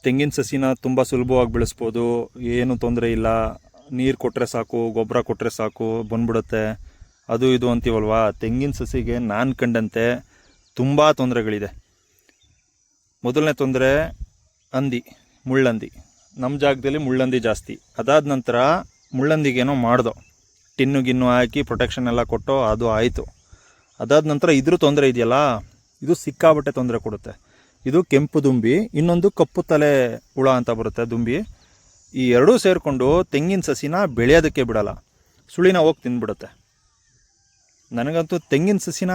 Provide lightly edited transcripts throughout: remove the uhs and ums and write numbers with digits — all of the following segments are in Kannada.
ತೆಂಗಿನ ಸಸಿನ ತುಂಬ ಸುಲಭವಾಗಿ ಬೆಳೆಸ್ಬೋದು, ಏನು ತೊಂದರೆ ಇಲ್ಲ. ನೀರು ಕೊಟ್ಟರೆ ಸಾಕು, ಗೊಬ್ಬರ ಕೊಟ್ಟರೆ ಸಾಕು, ಬಂದ್ಬಿಡುತ್ತೆ. ಅದು ಇದು ಅಂತೀವಲ್ವಾ, ತೆಂಗಿನ ಸಸಿಗೆ ನಾನು ಕಂಡಂತೆ ತುಂಬ ತೊಂದರೆಗಳಿದೆ. ಮೊದಲನೇ ತೊಂದರೆ ಮುಳ್ಳಂದಿ. ನಮ್ಮ ಜಾಗದಲ್ಲಿ ಮುಳ್ಳಂದಿ ಜಾಸ್ತಿ. ಅದಾದ ನಂತರ ಮುಳ್ಳಂದಿಗೇನೋ ಮಾಡ್ದೋ, ಟಿನ್ನು ಹಾಕಿ ಪ್ರೊಟೆಕ್ಷನ್ ಎಲ್ಲ ಕೊಟ್ಟು ಅದು ಆಯಿತು. ಅದಾದ ನಂತರ ಇದ್ರ ತೊಂದರೆ ಇದೆಯಲ್ಲ, ಇದು ಸಿಕ್ಕಾಬಟ್ಟೆ ತೊಂದರೆ ಕೊಡುತ್ತೆ. ಇದು ಕೆಂಪು ದುಂಬಿ, ಇನ್ನೊಂದು ಕಪ್ಪು ತಲೆ ಹುಳ ಅಂತ ಬರುತ್ತೆ ದುಂಬಿ. ಈ ಎರಡೂ ಸೇರಿಕೊಂಡು ತೆಂಗಿನ ಸಸಿನ ಬೆಳೆಯೋದಕ್ಕೆ ಬಿಡಲ್ಲ, ಸುಳಿನ ಹೋಗಿ ತಿಂದ್ಬಿಡುತ್ತೆ. ನನಗಂತೂ ತೆಂಗಿನ ಸಸಿನ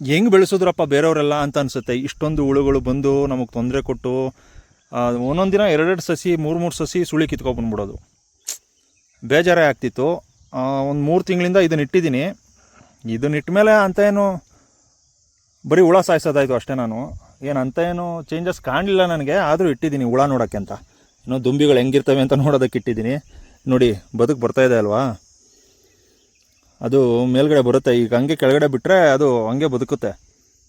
ಹೆಂಗೆ ಬೆಳೆಸಿದ್ರಪ್ಪ ಬೇರೆಯವರೆಲ್ಲ ಅಂತ ಅನಿಸುತ್ತೆ. ಇಷ್ಟೊಂದು ಹುಳುಗಳು ಬಂದು ನಮಗೆ ತೊಂದರೆ ಕೊಟ್ಟು ಒಂದೊಂದು ದಿನ 2 ಸಸಿ 3 ಸಸಿ ಸುಳಿ ಕಿತ್ಕೊಬಂದ್ಬಿಡೋದು. ಬೇಜಾರೇ ಆಗ್ತಿತ್ತು. ಒಂದು 3 ತಿಂಗಳಿಂದ ಇದನ್ನ ಇಟ್ಟಿದ್ದೀನಿ. ಇದನ್ನಿಟ್ಟ ಮೇಲೆ ಅಂತ ಏನು ಬರೀ ಹುಳ ಸಾಯಿಸೋದಾಯಿತು ಅಷ್ಟೇ. ನಾನು ಅಂತ ಏನು ಚೇಂಜಸ್ ಕಾಣಲಿಲ್ಲ ನನಗೆ, ಆದರೂ ಇಟ್ಟಿದ್ದೀನಿ ಹುಳ ನೋಡೋಕ್ಕೆ ಅಂತ. ಇನ್ನೂ ದುಂಬಿಗಳು ಹೆಂಗಿರ್ತವೆ ಅಂತ ನೋಡೋದಕ್ಕೆ ಇಟ್ಟಿದ್ದೀನಿ. ನೋಡಿ ಬದುಕು ಬರ್ತಾಯಿದೆ ಅಲ್ವಾ, ಅದು ಮೇಲ್ಗಡೆ ಬರುತ್ತೆ. ಈಗ ಹಂಗೆ ಕೆಳಗಡೆ ಬಿಟ್ಟರೆ ಅದು ಹಂಗೆ ಬದುಕುತ್ತೆ.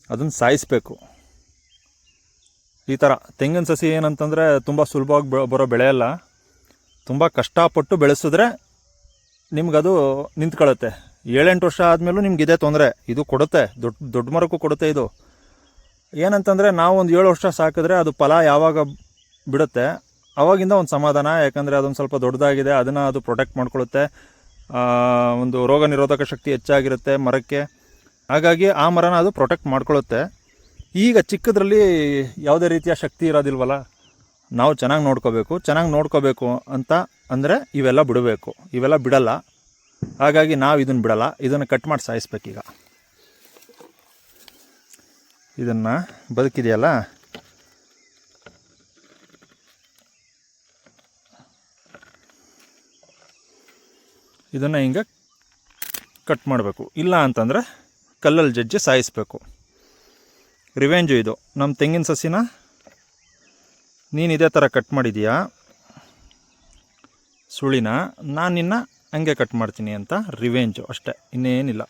ಅದನ್ನು ಸಾಯಿಸಬೇಕು. ಈ ಥರ ತೆಂಗಿನ ಸಸಿ ಏನಂತಂದರೆ ತುಂಬ ಸುಲಭವಾಗಿ ಬರೋ ಬೆಳೆಯಲ್ಲ. ತುಂಬ ಕಷ್ಟಪಟ್ಟು ಬೆಳೆಸಿದ್ರೆ ನಿಮ್ಗದು ನಿಂತ್ಕೊಳ್ಳುತ್ತೆ. 7-8 ವರ್ಷ ಆದಮೇಲೂ ನಿಮ್ಗೆ ಇದೇ ತೊಂದರೆ. ಇದು ಕೊಡುತ್ತೆ, ದೊಡ್ಡ ಮರಕ್ಕೂ ಕೊಡುತ್ತೆ. ಇದು ಏನಂತಂದರೆ ನಾವು ಒಂದು 7 ವರ್ಷ ಸಾಕಿದ್ರೆ ಅದು ಫಲ ಯಾವಾಗ ಬಿಡುತ್ತೆ ಆವಾಗಿಂದ ಒಂದು ಸಮಾಧಾನ. ಯಾಕಂದರೆ ಅದೊಂದು ಸ್ವಲ್ಪ ದೊಡ್ಡದಾಗಿದೆ, ಅದನ್ನು ಅದು ಪ್ರೊಟೆಕ್ಟ್ ಮಾಡ್ಕೊಳ್ಳುತ್ತೆ. ಒಂದು ರೋಗ ನಿರೋಧಕ ಶಕ್ತಿ ಹೆಚ್ಚಾಗಿರುತ್ತೆ ಮರಕ್ಕೆ. ಹಾಗಾಗಿ ಆ ಮರನ ಅದು ಪ್ರೊಟೆಕ್ಟ್ ಮಾಡ್ಕೊಳ್ಳುತ್ತೆ. ಈಗ ಚಿಕ್ಕದ್ರಲ್ಲಿ ಯಾವುದೇ ರೀತಿಯ ಶಕ್ತಿ ಇರೋದಿಲ್ವಲ್ಲ, ನಾವು ಚೆನ್ನಾಗಿ ನೋಡ್ಕೋಬೇಕು ಅಂತ ಅಂದರೆ ಇವೆಲ್ಲ ಬಿಡಬೇಕು. ಇವೆಲ್ಲ ಬಿಡಲ್ಲ. ಹಾಗಾಗಿ ನಾವು ಇದನ್ನು ಬಿಡಲ್ಲ, ಇದನ್ನು ಕಟ್ ಮಾಡಿ ಸಾಯಿಸ್ಬೇಕೀಗ. ಇದನ್ನು ಬದುಕಿದೆಯಲ್ಲ, ಇದನ್ನು ಹಿಂಗೆ ಕಟ್ ಮಾಡಬೇಕು. ಇಲ್ಲ ಅಂತಂದರೆ ಕಲ್ಲಲ್ಲಿ ಜಜ್ಜಿ ಸಾಯಿಸಬೇಕು. ರಿವೆಂಜು ಇದು. ನಮ್ಮ ತೆಂಗಿನ ಸಸಿನ ನೀನು ಇದೇ ಥರ ಕಟ್ ಮಾಡಿದೀಯಾ ಸುಳಿನ, ನಾನು ನಿನ್ನ ಹಂಗೆ ಕಟ್ ಮಾಡ್ತೀನಿ ಅಂತ ರಿವೆಂಜು ಅಷ್ಟೇ, ಇನ್ನೇನಿಲ್ಲ.